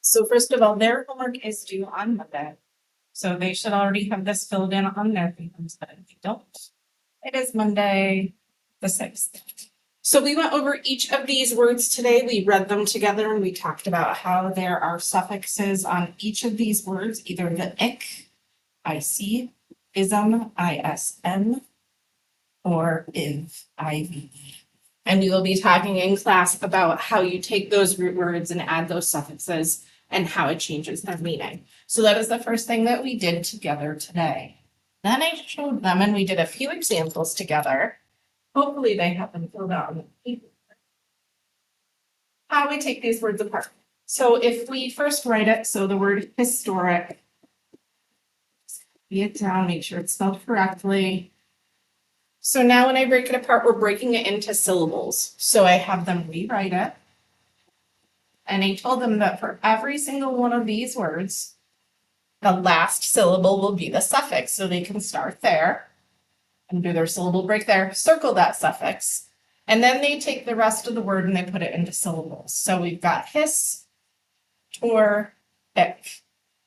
So first of all, their homework is due on Monday. So they should already have this filled in on their papers, but if they don't, it is Monday, the 6th. So we went over each of these words today. We read them together and we talked about how there are suffixes on each of these words, either the ic, ic, ism, ism, or iv, iv. And we will be talking in class about how you take those root words and add those suffixes and how it changes their meaning. So that is the first thing that we did together today. Then I showed them and we did a few examples together. Hopefully they have them filled out on the paper. How we take these words apart. So if we first write it, so the word historic, copy it down, make sure it's spelled correctly. So now when I break it apart, we're breaking it into syllables. So I have them rewrite it. And I told them that for every single one of these words, the last syllable will be the suffix. So they can start there and do their syllable break there, circle that suffix. And then they take the rest of the word and they put it into syllables. So we've got his, tor, ic.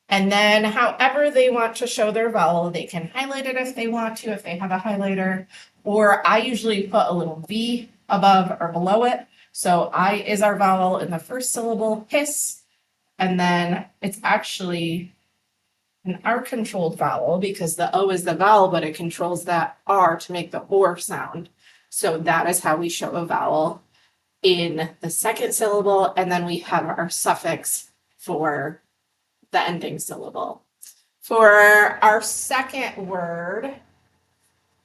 And then however they want to show their vowel, they can highlight it if they want to, if they have a highlighter, or I usually put a little V above or below it. So I is our vowel in the first syllable, his, and then it's actually an R-controlled vowel because the O is the vowel, but it controls that R to make the or sound. So that is how we show a vowel in the second syllable, and then we have our suffix for the ending syllable. For our second word,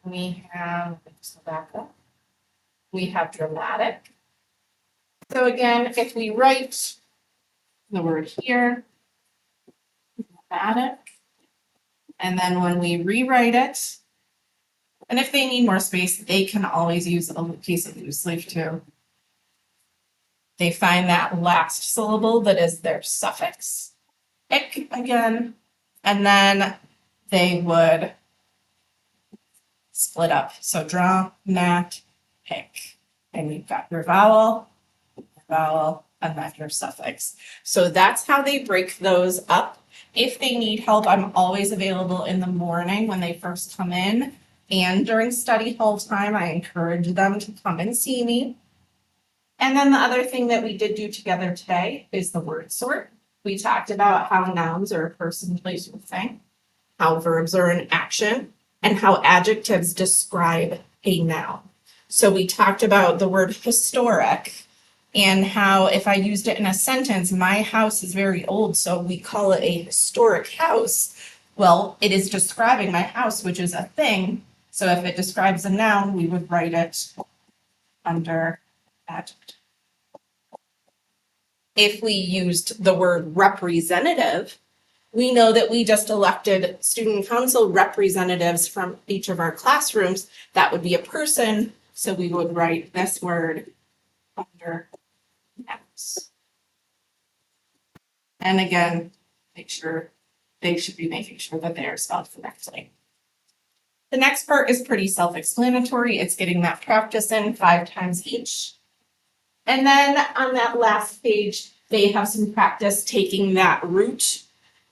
we have, let's go back up. We have dramatic. So again, if we write the word here, dramatic, and then when we rewrite it, and if they need more space, they can always use a piece of loose leaf too. They find that last syllable that is their suffix, ic again, and then they would split up. So draw, nat, pick. And you've got your vowel, and then your suffix. So that's how they break those up. If they need help, I'm always available in the morning when they first come in. And during study hall time, I encourage them to come and see me. And then the other thing that we did do together today is the word sort. We talked about how nouns are a person, place, or thing, how verbs are an action, and how adjectives describe a noun. So we talked about the word historic and how if I used it in a sentence, my house is very old, so we call it a historic house. Well, it is describing my house, which is a thing. So if it describes a noun, we would write it under adjective. If we used the word representative, we know that we just elected student council representatives from each of our classrooms. That would be a person. So we would write this word under nouns. And again, make sure they should be making sure that they are spelled correctly. The next part is pretty self-explanatory. It's getting that practice in 5 times each. And then on that last page, they have some practice taking that root,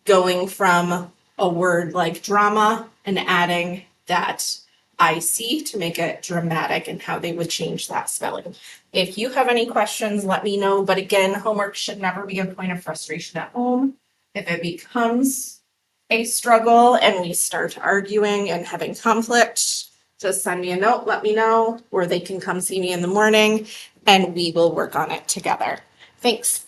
going from a word like drama and adding that IC to make it dramatic and how they would change that spelling. If you have any questions, let me know. But again, homework should never be a point of frustration at home. If it becomes a struggle and we start arguing and having conflict, just send me a note, let me know, or they can come see me in the morning and we will work on it together. Thanks.